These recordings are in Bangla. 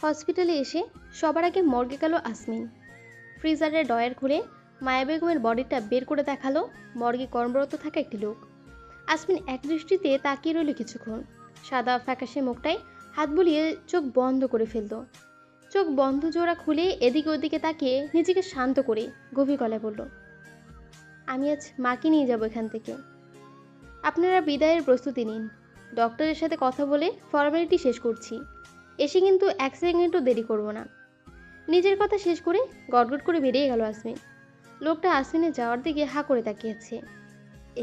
হসপিটালে এসে সবার আগে মর্গে গেল আসমিন। ফ্রিজারের ডয়ার খুলে মায়া বেগমের বডিটা বের করে দেখালো মর্গে কর্মরত থাকা একটি লোক। আসমিন এক দৃষ্টিতে তাকিয়ে রইল কিছুক্ষণ। সাদা ফ্যাকাশে মুখটায় হাত বুলিয়ে চোখ বন্ধ করে ফেলল। চোখ বন্ধ জোড়া খুলে এদিকে ওদিকে তাকিয়ে নিজেকে শান্ত করে গভীর গলায় বলল, আমি আজ মাকে নিয়ে যাব এখান থেকে। আপনারা বিদায়ের প্রস্তুতি নিন। ডক্টরের সাথে কথা বলে ফর্মালিটি শেষ করছি। এসে কিন্তু এক সেকেন্ডও দেরি করব না। নিজের কথা শেষ করে গটগট করে বেরিয়ে গেল আসমিন। লোকটা আসমিনের যাওয়ার দিকে হা করে তাকিয়েছে।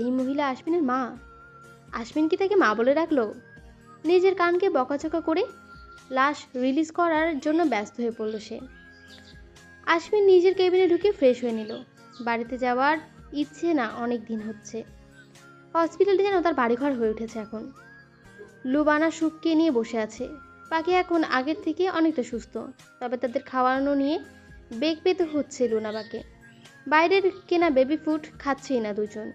এই মহিলা আসমিনের মা? আসমিন কি তাকে মা বলে রাখলো? নিজের কানকে বকাঝকা করে লাশ রিলিজ করার জন্য ব্যস্ত হয়ে পড়ল সে। আসমিন নিজের কেবিনে ঢুকে ফ্রেশ হয়ে নিল। বাড়িতে যাওয়ার ইচ্ছে না অনেক দিন হচ্ছে। হসপিটালটি যেন তার বাড়িঘর হয়ে উঠেছে এখন। লুবানা সুখকে নিয়ে বসে আছে। পাখি এখন আগের থেকে অনেকটা সুস্থ, তবে তাদের খাওয়ানো নিয়ে বেগ পেতে হচ্ছে লুনাবাকে। বাইরের কেনা বেবি ফুড খাচ্ছেই না দুজন।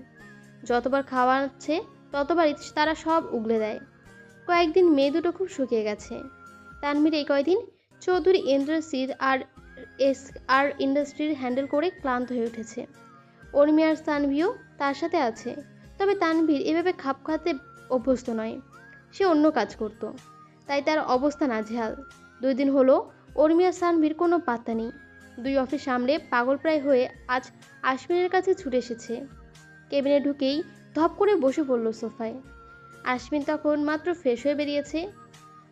যতবার খাওয়াচ্ছে ততবারই তারা সব উগলে দেয়। কয়েকদিন মেয়ে দুটো খুব শুকিয়ে গেছে। তানভীর এই কয়দিন চৌধুরী ইন্ডাস্ট্রিজ আর ইন্ডাস্ট্রির হ্যান্ডেল করে ক্লান্ত হয়ে উঠেছে। উর্মিয়ার তানভীরও তার সাথে আছে, তবে তানভীর এভাবে খাপ খাতে অভ্যস্ত নয়। সে অন্য কাজ করত, তাই তার অবস্থা নাজেহাল। 2 দিন হলো উর্মিয়ার তানভীর কোনো পাত্তা নেই। 2 অফিস সামলে পাগলপ্রায় হয়ে আজ আসমিনের কাছে ছুটে এসেছে। কেবিনে ঢুকেই ধপ করে বসে পড়ল সোফায়। আসমিন তখন মাত্র ফ্রেশ হয়ে বেরিয়েছে।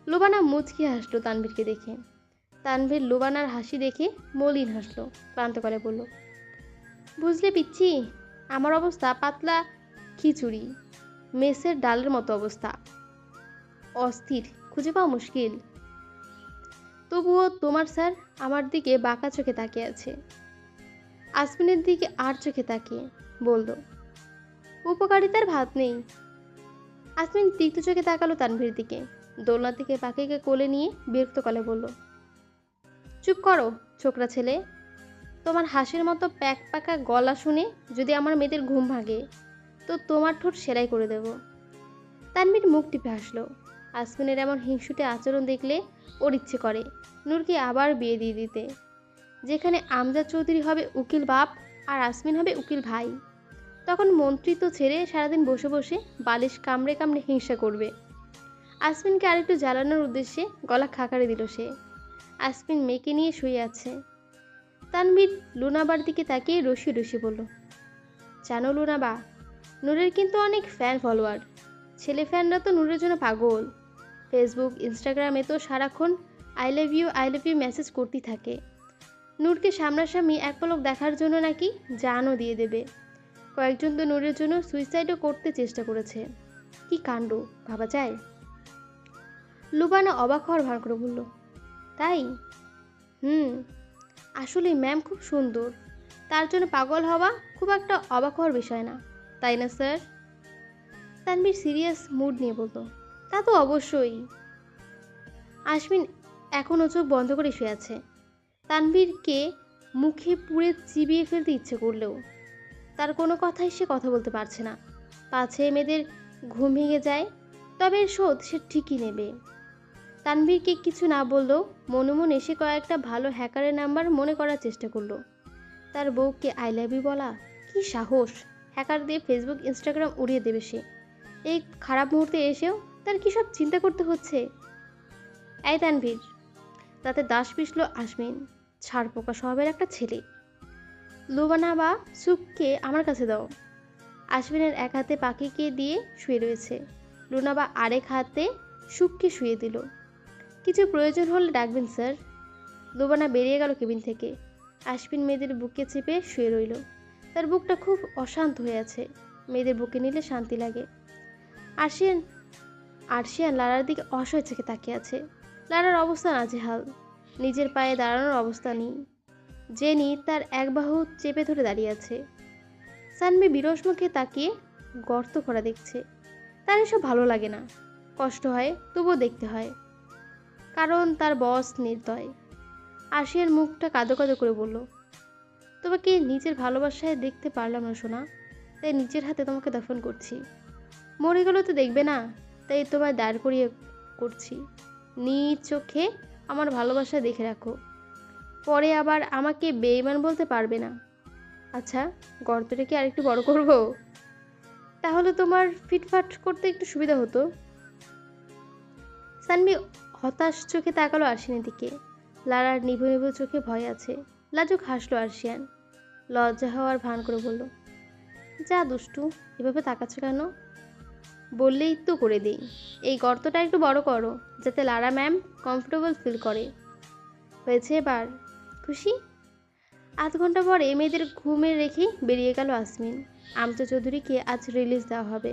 লুবানা মুচকি হাসলো তানভীরকে দেখে। তানভীর লুবানার হাসি দেখে মলিন হাসলো, ক্লান্ত করে বলল, বুঝলে পিচ্ছি, আমার অবস্থা পাতলা খিচুড়ি, মেসের ডালের মতো অবস্থা। অস্থির, খুঁজে পাওয়া মুশকিল। তবুও তোমার স্যার আমার দিকে বাঁকা চোখে তাকিয়ে আছে। আসমিনের দিকে আর চোখে তাকিয়ে বলল, উপকারিতার ভাত নেই। আসমিন তিক্ত চোখে তাকালো তানভীর দিকে। দোলনার দিকে পাখিকে কোলে নিয়ে বিরক্ত গলায় বলল, চুপ করো ছোকরা ছেলে। তোমার হাসির মতো প্যাক পাকা গলা শুনে যদি আমার মেয়েদের ঘুম ভাঙে তো তোমার ঠোঁট সেলাই করে দেব। তানভীর মুখ টিপে হাসলো। আসমিনের এমন হিংসুটে আচরণ দেখলে ওর ইচ্ছে করে নূরকে আবার বিয়ে দিয়ে দিতে, যেখানে আমজাদ চৌধুরী হবে উকিল বাপ আর আসমিন হবে উকিল ভাই। তখন মন্ত্রিত্ব ছেড়ে সারাদিন বসে বসে বালিশ কামড়ে কামড়ে হিংসা করবে। আসমিনকে আরেকটু জ্বালানোর উদ্দেশ্যে গলা খাকারে দিল সে। আসমিন মেয়েকে নিয়ে শুয়ে আছে। তানভীর লুনাবার দিকে তাকিয়ে রসি রসি বলল, জানো লুনাবা, নূরের কিন্তু অনেক ফ্যান ফলোয়ার। ছেলে ফ্যানরা তো নূরের জন্য পাগল। ফেসবুক ইনস্টাগ্রামে তো সারাক্ষণ আই লাভ ইউ মেসেজ করতেই থাকে। নূরকে সামনাসামনি এক পলক দেখার জন্য নাকি জানও দিয়ে দেবে। কয়েকজন তো নূরের জন্য সুইসাইডও করতে চেষ্টা করেছে। কি কাণ্ড ভাবা যায়। লুবানা অবাক হওয়ার ভান করে বলল, তাই? আসলে ম্যাম খুব সুন্দর, তার জন্য পাগল হওয়া খুব একটা অবাক হওয়ার বিষয় না, তাই না স্যার? তানভীর সিরিয়াস মুড নিয়ে বলল, তা তো অবশ্যই। আসমিন এখনও চোখ বন্ধ করে শুয়ে আছে। তানভীরকে মুখে পুড়ে চিবিয়ে ফেলতে ইচ্ছে করলেও তার কোনো কথাই সে কথা বলতে পারছে না। পাছে মেয়েদের ঘুম ভেঙে যায়, তবে এর শোধ সে ঠিকই নেবে। তানভীরকে কিছু না বললেও মনে মনে সে কয়েকটা ভালো হ্যাকারের নাম্বার মনে করার চেষ্টা করলো। তার বউকে আই লাভ ইউ বলা, কি সাহস! হ্যাকার দিয়ে ফেসবুক ইনস্টাগ্রাম উড়িয়ে দেবে সে। এই খারাপ মুহূর্তে এসেও তার কী সব চিন্তা করতে হচ্ছে। এই তানভীর, তাতে দাস পিষল আসমিন, ছাড়পোকা স্বভাবের একটা ছেলে। লুবানা বা সুখকে আমার কাছে দাও। আসমিনের এক হাতে পাখিকে দিয়ে শুয়ে রয়েছে, লুনাবা আরেক হাতে সুখকে শুয়ে দিল। কিছু প্রয়োজন হলে ডাকবেন স্যার। লুবানা বেরিয়ে গেল কেবিন থেকে। আসমিন মেয়েদের বুকে চেপে শুয়ে রইল। তার বুকটা খুব অশান্ত হয়ে আছে। মেয়েদের বুকে নিলে শান্তি লাগে। আরশিয়ান লারার দিকে অসহায় চোখে তাকিয়ে আছে। লারার অবস্থা নাজেহাল, নিজের পায়ে দাঁড়ানোর অবস্থা নেই। জেনি তার এক বাহু চেপে ধরে দাঁড়িয়ে আছে। সানমি বিরস মুখে তাকিয়ে গর্ত করা দেখছে। তার এসব ভালো লাগে না, কষ্ট হয়, তবুও দেখতে হয়, কারণ তার বস নির্দয়। আরশিয়ান মুখটা কাঁদো কাঁদো করে বলল, তোমাকে নিজের ভালোবাসায় দেখতে পারলাম না সোনা, তাই নিজের হাতে তোমাকে দাফন করছি। মরে গেল তো দেখবে না, তাই তোমায় দাঁড় করিয়ে করছি। নিজ চোখে আমার ভালোবাসা দেখে রাখো, পরে আবার আমাকে বেঈমান বলতে পারবে না। আচ্ছা, গর্তটা কি আরেকটু বড় করব? তাহলে তোমার ফিটফাট করতে একটু সুবিধা হতো। সানভি হতাশ চোখে তাকালো আরশিয়ানের দিকে। লারার নিভু নিভু চোখে ভয় আছে। লাজুক হাসলো আরশিয়ান। লজ্জা হওয়ার ভান করে বলল, যা দুষ্টু, এভাবে তাকাচ্ছ কেন? বললেই তো করে দিই। এই গর্তটা একটু বড় করো, যাতে লারা ম্যাম কমফোর্টেবল ফিল করে। হয়েছে এবার? খুশি? আধ ঘন্টা পরে মেয়েদের ঘুমে রেখেই বেরিয়ে গেল আসমিন। আমজা চৌধুরীকে আজ রিলিজ দেওয়া হবে।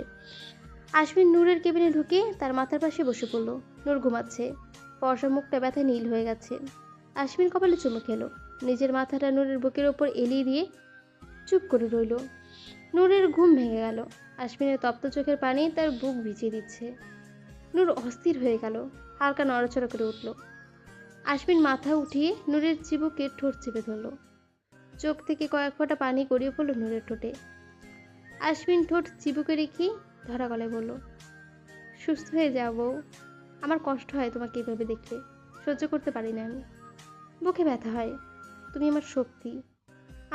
আসমিন নূরের কেবিনে ঢুকে তার মাথার পাশে বসে পড়ল। নূর ঘুমাচ্ছে। ফর্সা মুখটা ব্যথায় নীল হয়ে গেছে। আসমিন কপালে চুমু খেলো। নিজের মাথাটা নূরের বুকের ওপর এলিয়ে দিয়ে চুপ করে রইল। নূরের ঘুম ভেঙে গেল। আসমিনের তপ্ত চোখের পানি তার বুক ভিজিয়ে দিচ্ছে। নূর অস্থির হয়ে গেল, হালকা নড়াচড়া করে উঠল। আসমিন মাথা উঠিয়ে নূরের চিবুকে ঠোঁট চেপে ধরল। চোখ থেকে কয়েক ফোঁটা পানি গড়িয়ে পড়ল নূরের ঠোঁটে। আসমিন ঠোঁট চিবুকে রেখে ধরা গলায় বলল, সুস্থ হয়ে যাও বউ। আমার কষ্ট হয় তোমাকে এভাবে দেখলে, সহ্য করতে পারি না আমি। বুকে ব্যথা হয়। তুমি আমার শক্তি।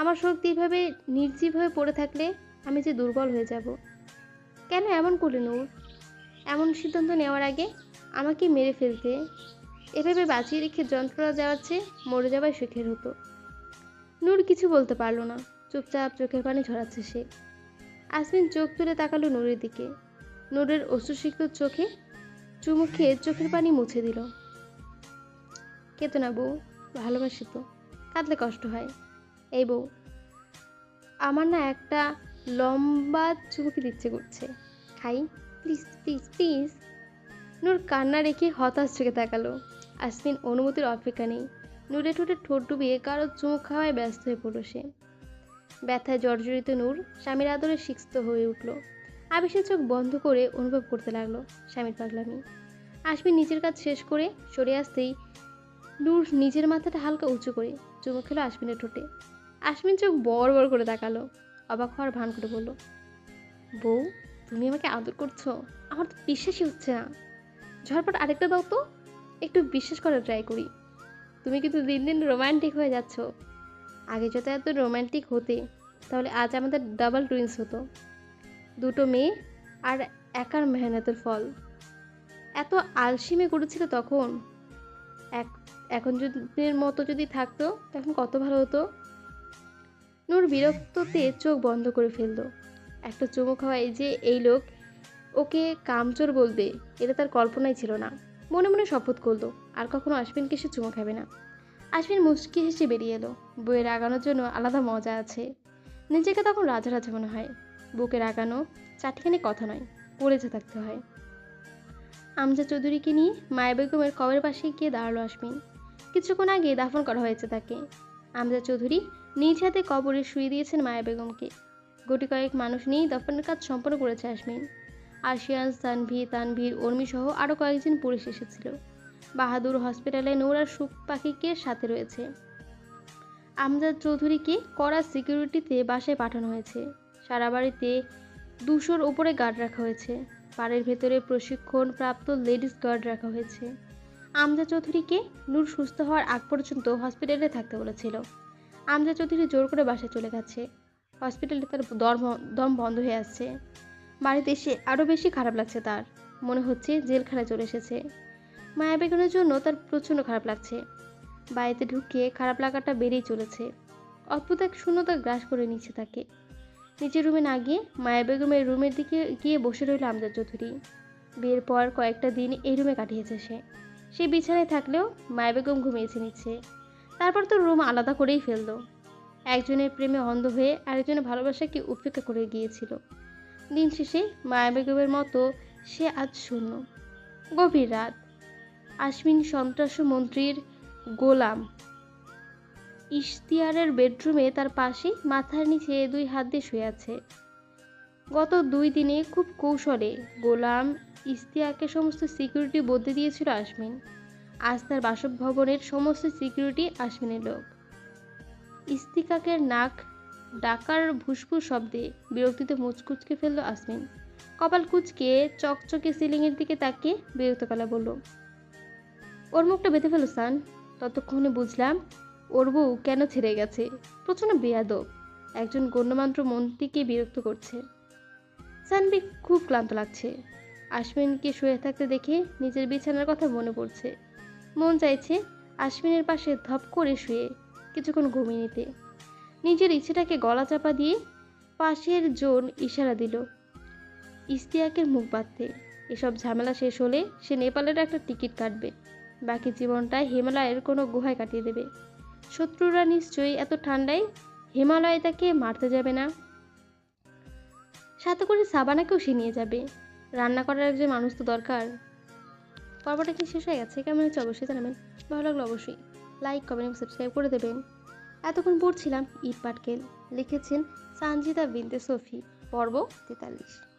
আমার শক্তি এভাবে নির্জীব হয়ে পড়ে থাকলে আমি যে দুর্বল হয়ে যাব। কেন এমন করলে নূর? এমন সিদ্ধান্ত নেওয়ার আগে আমাকে মেরে ফেলতে। এভাবে বাঁচিয়ে রেখে যন্ত্রণা যাওয়ার চেয়ে মরে যাওয়াই সুখের হতো। নূর কিছু বলতে পারল না। চুপচাপ চোখের পানি ঝরাচ্ছে সে। আসমিন চোখ তুলে তাকালো নূরের দিকে। নূরের অশ্রুসিক্ত চোখে চুমু খেয়ে চোখের পানি মুছে দিল। কেতো না বউ, ভালোবাসি তো, কাঁদলে কষ্ট হয়। এই বউ, আমার না একটা লম্বা চুমুকে দিচ্ছে করছে। খাই, প্লিজ প্লিজ প্লিজ। নূর কান্না রেখে হতাশ চোখে তাকালো। আসমিন অনুমতির অপেক্ষা নেই। নূরে ঠোঁটে ঠোঁট ডুবিয়ে কারো চুমুক খাওয়ায় ব্যস্ত হয়ে পড়ল সে। ব্যথায় জর্জরিত নূর স্বামীর আদরে সিক্ত হয়ে উঠল। আবেশের চোখ বন্ধ করে অনুভব করতে লাগলো স্বামীর পাগলামি। আসমিন নিজের কাজ শেষ করে সরে আসতেই নূর নিজের মাথাটা হালকা উঁচু করে চুমু খেলো আসমিনের ঠোঁটে। আসমিন চোখ বড় বড় করে তাকালো। অবাক হওয়ার ভান করে বলল, বউ, তুমি আমাকে আদর করছো? আমার তো বিশ্বাসই হচ্ছে না। ঝটপট আরেকটা দাও তো, একটু বিশ্বাস করার ট্রাই করি। তুমি কিন্তু দিন দিন রোমান্টিক হয়ে যাচ্ছ। আগে যত এত রোমান্টিক হতে, তাহলে আজ আমাদের ডাবল টুইন্স হতো। দুটো মেয়ে আর একার মেহনতের ফল। এত আলসিমে করেছিল তখন, এখন যদির মতো যদি থাকতো তখন কত ভালো হতো। নূর বিরক্ততে চোখ বন্ধ করে ফেলল। একটা চুমু খাওয়ায় যে এই লোক ওকে কামচোর বলবে, এটা তার কল্পনাই ছিল না। মনে মনে শপথ করলো আর কখনো আশফিনকে সে চুমু খাবে না। আশফিন মুচকি হেসে বেরিয়ে এলো। বইয়ের রাগানোর জন্য আলাদা মজা আছে। নিজেকে তখন রাজা রাজা মনে হয়। বুকে রাগানো চারটিখানি কথা নয়, কলেজে থাকতে হয়। আমজা চৌধুরীকে নিয়ে মায়া বেগমের কবরের পাশে গিয়ে দাঁড়ালো আশমিন। কিছুক্ষণ আগে দাফন করা হয়েছে তাকে। আমজা চৌধুরী নিজ হাতে কবরে শুয়ে দিয়েছেন মায়া বেগমকে। গুটি কয়েক মানুষ নিয়েই দফনের কাজ সম্পন্ন করেছে আশমিন। আশিয়ান, তানভীর, তানভীর, উর্মি সহ আরও কয়েকজন পুলিশ এসেছিল। বাহাদুর হসপিটালে নূর আর সুখ পাখিকে সাথে রয়েছে। আমজাদ চৌধুরীকে কড়া সিকিউরিটিতে বাসায় পাঠানো হয়েছে। সারা বাড়িতে 200-র উপরে গার্ড রাখা হয়েছে। বাড়ির ভেতরে প্রশিক্ষণ প্রাপ্ত লেডিস গার্ড রাখা হয়েছে। আমজাদ চৌধুরীকে নূর সুস্থ হওয়ার আগ পর্যন্ত হসপিটালে থাকতে বলেছিল। আমজাদ চৌধুরী জোর করে বাসায় চলে গেছে। হসপিটালে তার দম বন্ধ হয়ে আসছে। বাড়িতে এসে আরও বেশি খারাপ লাগছে তার। মনে হচ্ছে জেলখানায় চলে এসেছে। মায়া বেগমের জন্য তার প্রচণ্ড খারাপ লাগছে। বাড়িতে ঢুকে খারাপ লাগাটা বেড়েই চলেছে। অদ্ভুত এক শূন্যতা গ্রাস করে নিচ্ছে তাকে। নিজের রুমে না গিয়ে মায়া বেগমের রুমের দিকে গিয়ে বসে রইল আমজাদ চৌধুরী। বিয়ের পর কয়েকটা দিন এই রুমে কাটিয়েছে সে বিছানায় থাকলেও মায়া বেগম ঘুমিয়েছে নিচ্ছে। তারপর তো রুম আলাদা করেই ফেললো। একজনের প্রেমে অন্ধ হয়ে আরেকজনের ভালোবাসাকে উপেক্ষা করে গিয়েছিল। দিন শেষে মায়া বেগমের মতো সে আজ শূন্য। গভীর রাত। আশমিন সন্ত্রাসমন্ত্রীর গোলাম ইশতিয়ারের বেডরুমে তার পাশে মাথার নিচে 2 হাত দিয়ে শুয়ে আছে। গত 2 দিনে খুব কৌশলে গোলাম ইশতিয়ারকে সমস্ত সিকিউরিটি বদলে দিয়েছিল আশমিন। আজ তার বাসভবনের সমস্ত সিকিউরিটি আশমিনের লোক। ইস্তিকাকের নাক ডাকার ভুসভুস শব্দে বিরক্তিতে মুচকুচকে ফেলল আসমিন। কপাল কুচকে চকচকে সিলিংয়ের দিকে তাকিয়ে বিরক্ত গলায় বলল, ওর মুখটা বেঁধে ফেলো সান। ততক্ষণে বুঝলাম ওর বউ কেন ছেড়ে গেছে। প্রচণ্ড বেয়াদব, একজন গণ্যমান্য মন্ত্রীকে বিরক্ত করছে। সানভি খুব ক্লান্ত লাগছে। আশ্বিনকে শুয়ে থাকতে দেখে নিজের বিছানার কথা মনে পড়ছে। মন চাইছে আশ্বিনের পাশে ধপ করে শুয়ে কিছুক্ষণ ঘুমিয়ে নিতে। নিজের ইচ্ছেটাকে গলা চাপা দিয়ে পাশের জন ইশারা দিল ইস্তিয়াকের মুখ বাঁধতে। এসব ঝামেলা শেষ হলে সে নেপালের একটা টিকিট কাটবে, বাকি জীবনটা হিমালয়ের কোনো গুহায় কাটিয়ে দেবে। শত্রুরা নিশ্চয়ই এত ঠান্ডায় হিমালয়ে তাকে মারতে যাবে না। সাথে করে সাবানাকেও সে নিয়ে যাবে। রান্না করার একজন মানুষ তো দরকার। পর্বটা কি শেষ হয়ে গেছে? কেমন হচ্ছে অবশ্যই জানাবেন। ভালো লাগলো অবশ্যই লাইক কমেন্ট এবং সাবস্ক্রাইব করে দেবেন। এতক্ষণ পড়ছিলাম ইট পাটকেল, লিখেছেন সানজিদা বিনতে সফি। পর্ব 43।